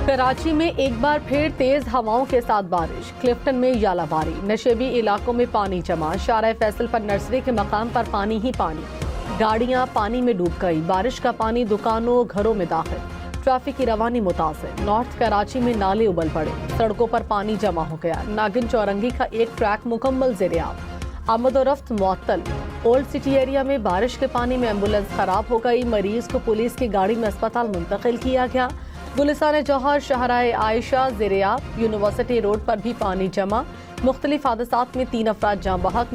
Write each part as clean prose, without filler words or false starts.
کراچی میں ایک بار پھر تیز ہواؤں کے ساتھ بارش، کلفٹن میں ژالہ باری، نشیبی علاقوں میں پانی جمع، شارع فیصل پر نرسری کے مقام پر پانی ہی پانی، گاڑیاں پانی میں ڈوب گئی، بارش کا پانی دکانوں گھروں میں داخل، ٹریفک کی روانی متاثر، نارتھ کراچی میں نالے ابل پڑے، سڑکوں پر پانی جمع ہو گیا، ناگن چورنگی کا ایک ٹریک مکمل زیر آب، آمد و رفت معطل، اولڈ سٹی ایریا میں بارش کے پانی میں ایمبولینس خراب ہو گئی، مریض کو پولیس کی گاڑی میں اسپتال منتقل کیا گیا، گلستان جوہر شاہراہ عائشہ زیر آب، یونیورسٹی روڈ پر بھی پانی جمع، مختلف حادثات میں 3 افراد جاں بحق،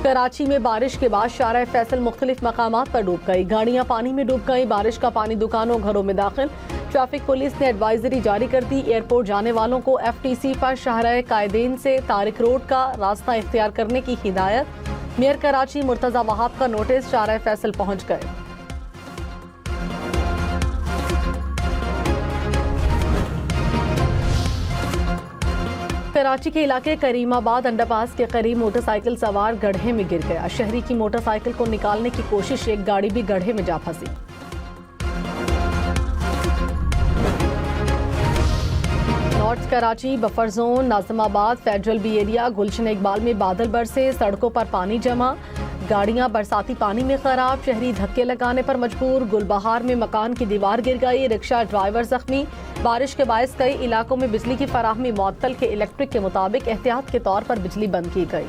کراچی میں بارش کے بعد شارع فیصل مختلف مقامات پر ڈوب گئی، گاڑیاں پانی میں ڈوب گئی، بارش کا پانی دکانوں گھروں میں داخل، ٹریفک پولیس نے ایڈوائزری جاری کر دی، ایئرپورٹ جانے والوں کو FTC پر شاہراہ قائدین سے طارق روڈ کا راستہ اختیار کرنے کی ہدایت، میئر کراچی مرتضی وہاب کا نوٹس شارع فیصل پہنچ گئے۔ کراچی کے علاقے کریم آباد انڈر پاس کے قریب موٹر سائیکل سوار گڑھے میں گر گیا، شہری کی موٹر سائیکل کو نکالنے کی کوشش، ایک گاڑی بھی گڑھے میں جا پھنسی۔ نارتھ کراچی بفر زون، ناظم آباد، federal be area, Gulshan Iqbal میں بادل برسے، سڑکوں پر پانی جمع، گاڑیاں برساتی پانی میں خراب، شہری دھکے لگانے پر مجبور، گل بہار میں مکان کی دیوار گر گئی، رکشہ ڈرائیور زخمی، بارش کے باعث کئی علاقوں میں بجلی کی فراہمی معطل، کے الیکٹرک کے مطابق احتیاط کے طور پر بجلی بند کی گئی۔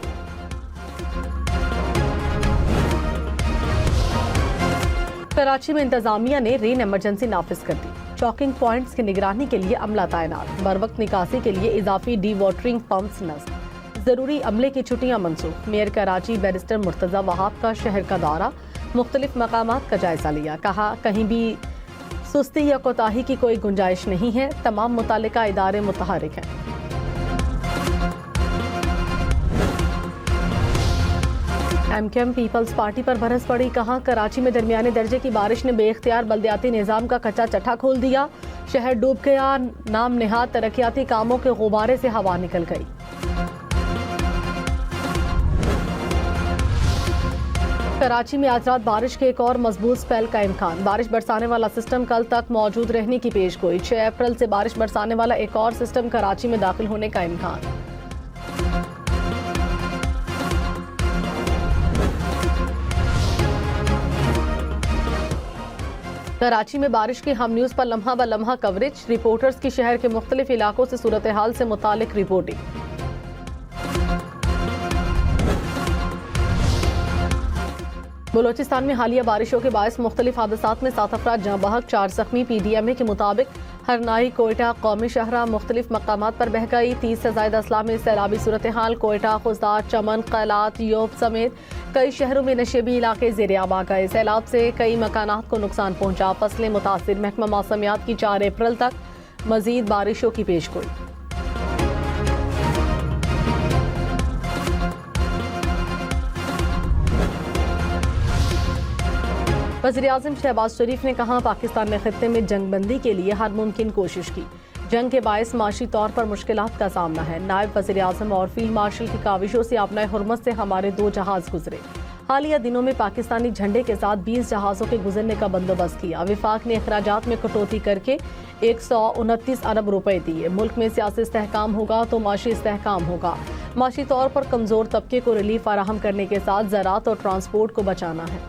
کراچی میں انتظامیہ نے رین ایمرجنسی نافذ کر دی، چاکنگ پوائنٹس کی نگرانی کے لیے عملہ تعینات، بروقت نکاسی کے لیے اضافی ڈی واٹرنگ پمپس نصب، ضروری عملے کی چھٹیاں منسوخ، میئر کراچی بیرسٹر مرتضی وہاب کا شہر کا دورہ، مختلف مقامات کا جائزہ لیا، کہا کہیں بھی سستی یا کوتاہی کی کوئی گنجائش نہیں ہے، تمام متعلقہ ادارے متحرک ہیں۔ MKM پیپلز پارٹی پر برس پڑی، کہا کراچی میں درمیانے درجے کی بارش نے بے اختیار بلدیاتی نظام کا کچا چٹھا کھول دیا، شہر ڈوب گیا، نام نہاد ترقیاتی کاموں کے غبارے سے ہوا نکل گئی۔ کراچی میں آج رات بارش کے ایک اور مضبوط سپیل کا امکان، بارش برسانے والا سسٹم کل تک موجود رہنے کی پیش گوئی، 6 اپریل سے بارش برسانے والا ایک اور سسٹم کراچی میں داخل ہونے کا امکان۔ کراچی میں بارش کی ہم نیوز پر لمحہ بہ لمحہ کوریج، رپورٹرز کی شہر کے مختلف علاقوں سے صورتحال سے متعلق رپورٹنگ۔ بلوچستان میں حالیہ بارشوں کے باعث مختلف حادثات میں 7 افراد جاں بحق، 4 زخمی، PDMA کے مطابق ہرنائی، کوئٹہ، قومی شاہراہ مختلف مقامات پر بہہ گئی، 30 سے زائد اضلاع میں سیلابی صورتحال، کوئٹہ، خضدار، چمن، قیلات، یوب سمیت کئی شہروں میں نشیبی علاقے زیر آب آ گئے، سیلاب سے کئی مکانات کو نقصان پہنچا، فصلیں متاثر، محکمہ موسمیات کی 4 اپریل تک مزید بارشوں کی پیش گوئی۔ وزیراعظم شہباز شریف نے کہا پاکستان نے خطے میں جنگ بندی کے لیے ہر ممکن کوشش کی، جنگ کے باعث معاشی طور پر مشکلات کا سامنا ہے، نائب وزیر اعظم اور فیلڈ مارشل کی کاوشوں سے آبنائے حرمت سے ہمارے 2 جہاز گزرے، حالیہ دنوں میں پاکستانی جھنڈے کے ساتھ 20 جہازوں کے گزرنے کا بندوبست کیا، وفاق نے اخراجات میں کٹوتی کر کے 129 ارب روپے دیے، ملک میں سیاسی استحکام ہوگا تو معاشی استحکام ہوگا، معاشی طور پر کمزور طبقے کو ریلیف فراہم کرنے کے ساتھ زراعت اور ٹرانسپورٹ کو بچانا ہے۔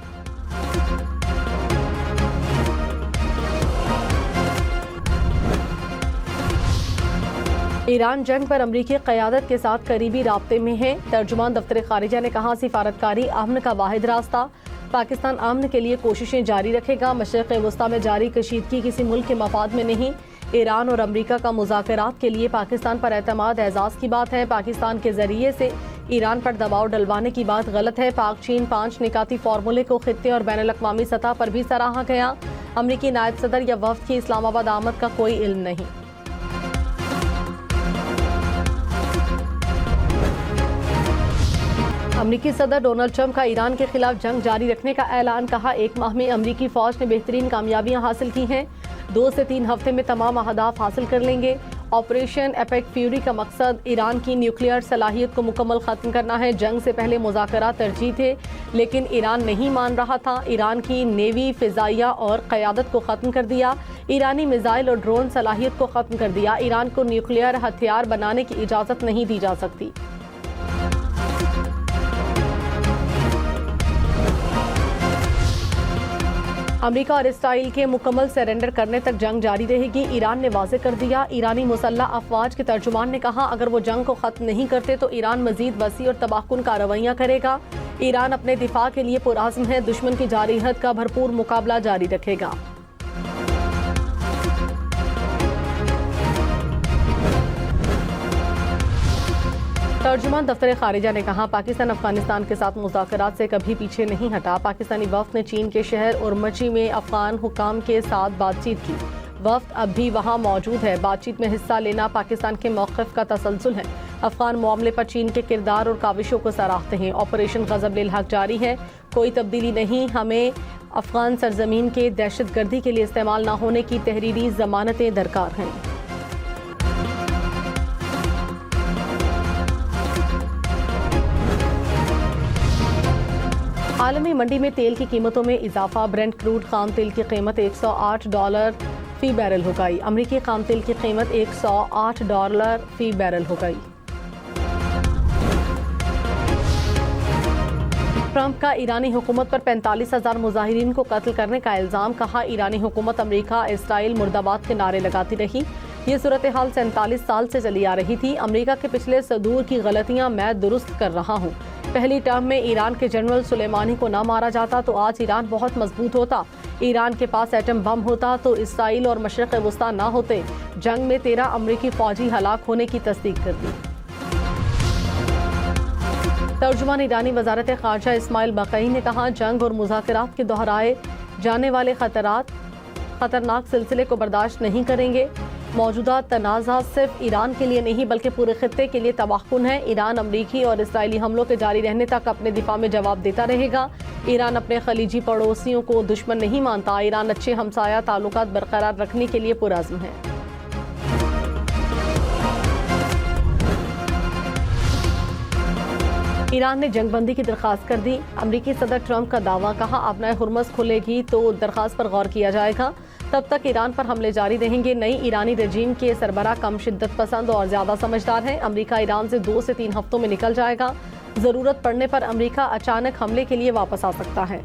ایران جنگ پر امریکی قیادت کے ساتھ قریبی رابطے میں ہے، ترجمان دفتر خارجہ نے کہا سفارتکاری امن کا واحد راستہ، پاکستان امن کے لیے کوششیں جاری رکھے گا، مشرق وسطیٰ میں جاری کشیدگی کسی ملک کے مفاد میں نہیں، ایران اور امریکہ کا مذاکرات کے لیے پاکستان پر اعتماد اعزاز کی بات ہے، پاکستان کے ذریعے سے ایران پر دباؤ ڈلوانے کی بات غلط ہے، پاک چین 5 نکاتی فارمولے کو خطے اور بین الاقوامی سطح پر بھی سراہا گیا، امریکی نائب صدر یا وفد کی اسلام آباد آمد کا کوئی علم نہیں۔ امریکی صدر ڈونلڈ ٹرمپ کا ایران کے خلاف جنگ جاری رکھنے کا اعلان، کہا 1 ماہ میں امریکی فوج نے بہترین کامیابیاں حاصل کی ہیں، 2 سے 3 ہفتے میں تمام اہداف حاصل کر لیں گے، آپریشن ایپیک فیوری کا مقصد ایران کی نیوکلیئر صلاحیت کو مکمل ختم کرنا ہے۔ جنگ سے پہلے مذاکرات ترجیح تھے، لیکن ایران نہیں مان رہا تھا۔ ایران کی نیوی، فضائیہ اور قیادت کو ختم کر دیا۔ ایرانی میزائل اور ڈرون صلاحیت کو ختم کر دیا۔ ایران کو نیوکلیئر ہتھیار بنانے کی اجازت نہیں دی جا سکتی۔ امریکہ اور اسرائیل کے مکمل سرنڈر کرنے تک جنگ جاری رہے گی، ایران نے واضح کر دیا۔ ایرانی مسلح افواج کے ترجمان نے کہا اگر وہ جنگ کو ختم نہیں کرتے تو ایران مزید وسیع اور تباہ کن کارروائیاں کرے گا۔ ایران اپنے دفاع کے لیے پرعزم ہے، دشمن کی جارحیت کا بھرپور مقابلہ جاری رکھے گا۔ ترجمان دفتر خارجہ نے کہا پاکستان افغانستان کے ساتھ مذاکرات سے کبھی پیچھے نہیں ہٹا۔ پاکستانی وفد نے چین کے شہر اورمچی میں افغان حکام کے ساتھ بات چیت کی۔ وفد اب بھی وہاں موجود ہے۔ بات چیت میں حصہ لینا پاکستان کے موقف کا تسلسل ہے۔ افغان معاملے پر چین کے کردار اور کاوشوں کو سراہتے ہیں۔ آپریشن غضب للحق جاری ہے، کوئی تبدیلی نہیں۔ ہمیں افغان سرزمین کے دہشت گردی کے لیے استعمال نہ ہونے کی تحریری ضمانتیں درکار ہیں۔ عالمی منڈی میں تیل کی قیمتوں میں اضافہ، برنٹ کروڈ خام تیل کی قیمت $108 فی بیرل ہو گئی۔ امریکی خام تیل کی قیمت $108 فی بیرل ہو گئی۔ ٹرمپ کا ایرانی حکومت پر 45,000 مظاہرین کو قتل کرنے کا الزام، کہا ایرانی حکومت امریکہ اسرائیل مرد آباد کے نعرے لگاتی رہی۔ یہ صورتحال 47 سال سے چلی آ رہی تھی۔ امریکہ کے پچھلے صدور کی غلطیاں میں درست کر رہا ہوں۔ پہلی ٹرم میں ایران کے جنرل سلیمانی کو نہ مارا جاتا تو آج ایران بہت مضبوط ہوتا۔ ایران کے پاس ایٹم بم ہوتا تو اسرائیل اور مشرق وسطیٰ نہ ہوتے۔ جنگ میں 13 امریکی فوجی ہلاک ہونے کی تصدیق کر دی۔ ترجمان ایرانی وزارت خارجہ اسماعیل بقئی نے کہا جنگ اور مذاکرات کے دہرائے جانے والے خطرناک سلسلے کو برداشت نہیں کریں گے۔ موجودہ تنازع صرف ایران کے لیے نہیں بلکہ پورے خطے کے لیے تباہ کن ہے۔ ایران امریکی اور اسرائیلی حملوں کے جاری رہنے تک اپنے دفاع میں جواب دیتا رہے گا۔ ایران اپنے خلیجی پڑوسیوں کو دشمن نہیں مانتا۔ ایران اچھے ہمسایہ تعلقات برقرار رکھنے کے لیے پرعزم ہے۔ ایران نے جنگ بندی کی درخواست کر دی۔ امریکی صدر ٹرمپ کا دعویٰ، کہا آبنائے ہرمز کھلے گی تو درخواست پر غور کیا جائے گا۔ تب تک ایران پر حملے جاری رہیں گے۔ نئی ایرانی رجیم کے سربراہ کم شدت پسند اور زیادہ سمجھدار ہیں۔ امریکہ ایران سے 2 سے 3 ہفتوں میں نکل جائے گا۔ ضرورت پڑنے پر امریکہ اچانک حملے کے لیے واپس آ سکتا ہے۔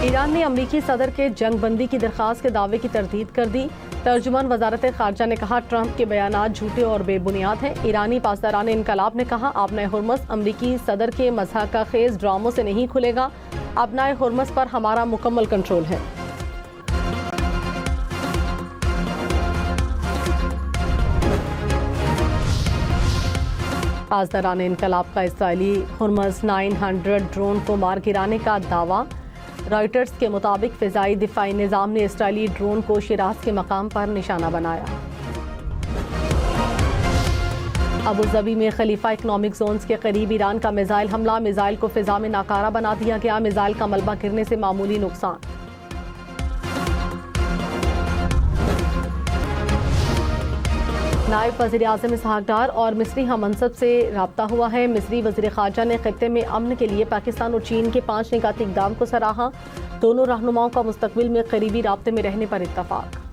ایران نے امریکی صدر کے جنگ بندی کی درخواست کے دعوے کی تردید کر دی۔ ترجمان وزارت خارجہ نے کہا ٹرمپ کے بیانات جھوٹے اور بے بنیاد ہیں۔ ایرانی پاسداران انقلاب نے کہا آبنائے ہرمز امریکی صدر کے مضحکہ خیز ڈراموں سے نہیں کھلے گا۔ آبنائے ہرمز پر ہمارا مکمل کنٹرول ہے۔ پاسداران انقلاب کا اسرائیلی ہرمز 900 ڈرون کو مار گرانے کا دعویٰ۔ رائٹرز کے مطابق فضائی دفاعی نظام نے اسرائیلی ڈرون کو شیراز کے مقام پر نشانہ بنایا۔ ابوظبی میں خلیفہ اکنامک زونز کے قریب ایران کا میزائل حملہ، میزائل کو فضا میں ناکارہ بنا دیا گیا، میزائل کا ملبہ گرنے سے معمولی نقصان۔ نائب وزیر اعظم اسحاق ڈار اور مصری ہم منصب سے رابطہ ہوا ہے۔ مصری وزیر خارجہ نے خطے میں امن کے لیے پاکستان اور چین کے 5 نکاتی اقدام کو سراہا۔ دونوں رہنماؤں کا مستقبل میں قریبی رابطے میں رہنے پر اتفاق۔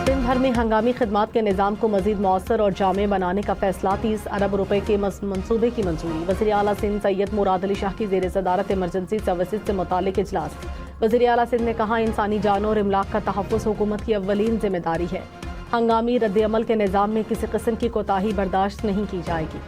دن بھر میں ہنگامی خدمات کے نظام کو مزید مؤثر اور جامع بنانے کا فیصلہ، 30 ارب روپے کے منصوبے کی منظوری۔ وزیر اعلیٰ سندھ سید مراد علی شاہ کی زیر صدارت ایمرجنسی سروسز سے متعلق اجلاس۔ وزیر اعلیٰ سندھ نے کہا انسانی جانوں اور املاک کا تحفظ حکومت کی اولین ذمہ داری ہے۔ ہنگامی رد عمل کے نظام میں کسی قسم کی کوتاہی برداشت نہیں کی جائے گی۔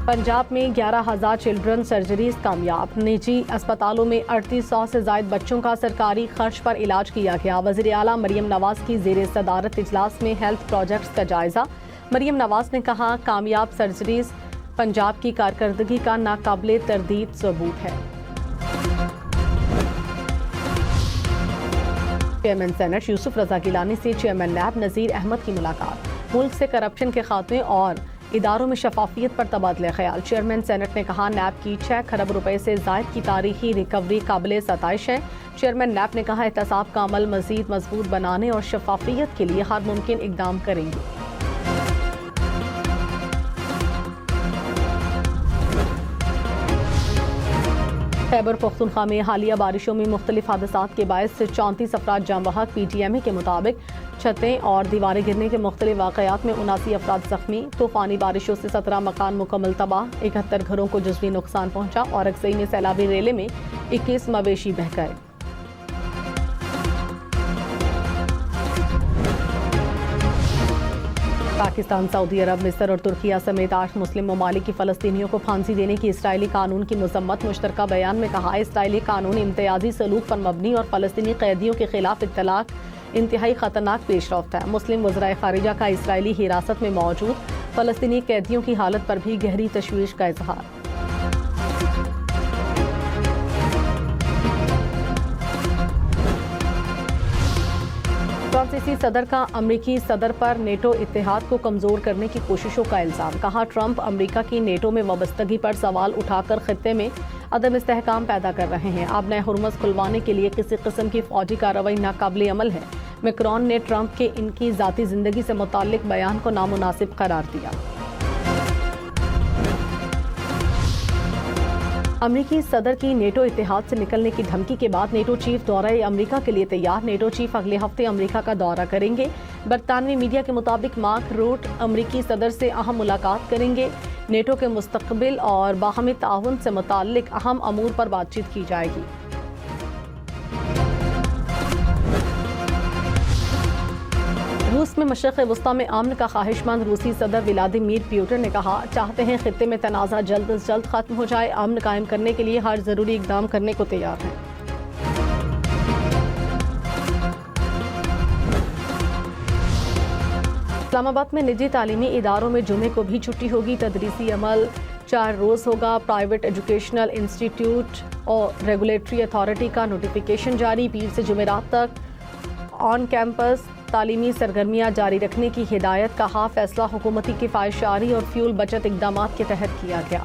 پنجاب میں 11,000 چلڈرن سرجریز کامیاب، نجی اسپتالوں میں 3800 سے زائد بچوں کا سرکاری خرچ پر علاج کیا گیا۔ وزیر اعلیٰ مریم نواز کی زیر صدارت اجلاس میں ہیلتھ پروجیکٹس کا جائزہ۔ مریم نواز نے کہا کامیاب سرجریز پنجاب کی کارکردگی کا ناقابل تردید ثبوت ہے۔ چیئرمین سینٹ یوسف رضا گیلانی سے چیئرمین نیب نذیر احمد کی ملاقات، ملک سے کرپشن کے خاتمے اور اداروں میں شفافیت پر تبادلہ خیال۔ چیئرمین سینٹ نے کہا نیب کی 6 کھرب روپے سے زائد کی تاریخی ریکوری قابل ستائش ہے۔ چیئرمین نیب نے کہا احتساب کا عمل مزید مضبوط بنانے اور شفافیت کے لیے ہر ممکن اقدام کریں گے۔ خیبر پختونخوا میں حالیہ بارشوں میں مختلف حادثات کے باعث 34 افراد جاں بحق۔ پی ٹی ایم اے کے مطابق چھتیں اور دیواریں گرنے کے مختلف واقعات میں 79 افراد زخمی۔ طوفانی بارشوں سے 17 مکان مکمل تباہ، 71 گھروں کو جزوی نقصان پہنچا اور اکسئی میں سیلابی ریلے میں 21 مویشی بہہ گئے۔ پاکستان، سعودی عرب، مصر اور ترکیہ سمیت 8 مسلم ممالک کی فلسطینیوں کو پھانسی دینے کی اسرائیلی قانون کی مذمت۔ مشترکہ بیان میں کہا اسرائیلی قانون امتیازی سلوک پر مبنی اور فلسطینی قیدیوں کے خلاف اطلاق انتہائی خطرناک پیش رفت ہے۔ مسلم وزرائے خارجہ کا اسرائیلی حراست میں موجود فلسطینی قیدیوں کی حالت پر بھی گہری تشویش کا اظہار۔ فرانسیسی صدر کا امریکی صدر پر نیٹو اتحاد کو کمزور کرنے کی کوششوں کا الزام۔ کہا ٹرمپ امریکہ کی نیٹو میں وابستگی پر سوال اٹھا کر خطے میں عدم استحکام پیدا کر رہے ہیں۔ اب نئے ہرمز کھلوانے کے لیے کسی قسم کی فوجی کارروائی ناقابل عمل ہے۔ میکرون نے ٹرمپ کے ان کی ذاتی زندگی سے متعلق بیان کو نامناسب قرار دیا۔ امریکی صدر کی نیٹو اتحاد سے نکلنے کی دھمکی کے بعد نیٹو چیف دورہ امریکہ کے لیے تیار۔ نیٹو چیف اگلے ہفتے امریکہ کا دورہ کریں گے۔ برطانوی میڈیا کے مطابق مارک روٹ امریکی صدر سے اہم ملاقات کریں گے۔ نیٹو کے مستقبل اور باہمی تعاون سے متعلق اہم امور پر بات چیت کی جائے گی۔ روس میں مشرق وسطیٰ میں امن کا خواہش مند روسی صدر ولادیمیر پیوٹن نے کہا چاہتے ہیں خطے میں تنازع جلد از جلد ختم ہو جائے، امن قائم کرنے کے لیے ہر ضروری اقدام کرنے کو تیار ہیں۔ اسلام آباد میں نجی تعلیمی اداروں میں جمعے کو بھی چھٹی ہوگی۔ تدریسی عمل 4 روز ہوگا۔ پرائیویٹ ایجوکیشنل انسٹیٹیوٹ اور ریگولیٹری اتھارٹی کا نوٹیفیکیشن جاری۔ پیر سے جمعرات تک آن کیمپس تعلیمی سرگرمیاں جاری رکھنے کی ہدایت۔ کہا فیصلہ حکومتی کفایت شعاری اور فیول بچت اقدامات کے تحت کیا گیا۔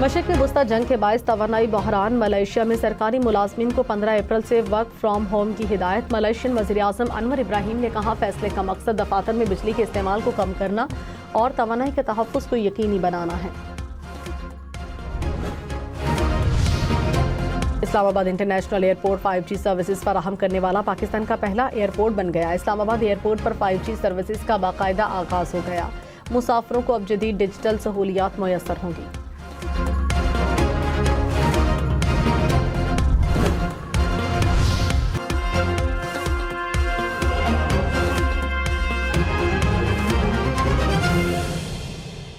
مشرق وسطیٰ جنگ کے باعث توانائی بحران۔ ملائیشیا میں سرکاری ملازمین کو 15 اپریل سے ورک فرام ہوم کی ہدایت۔ ملائیشین وزیر اعظم انور ابراہیم نے کہا فیصلے کا مقصد دفاتر میں بجلی کے استعمال کو کم کرنا اور توانائی کے تحفظ کو یقینی بنانا ہے۔ اسلام آباد انٹرنیشنل ایئرپورٹ 5G سروسز فراہم کرنے والا پاکستان کا پہلا ایئرپورٹ بن گیا۔ اسلام آباد ایئرپورٹ پر 5G سروسز کا باقاعدہ آغاز ہو گیا۔ مسافروں کو اب جدید ڈیجیٹل سہولیات میسر ہوں گی۔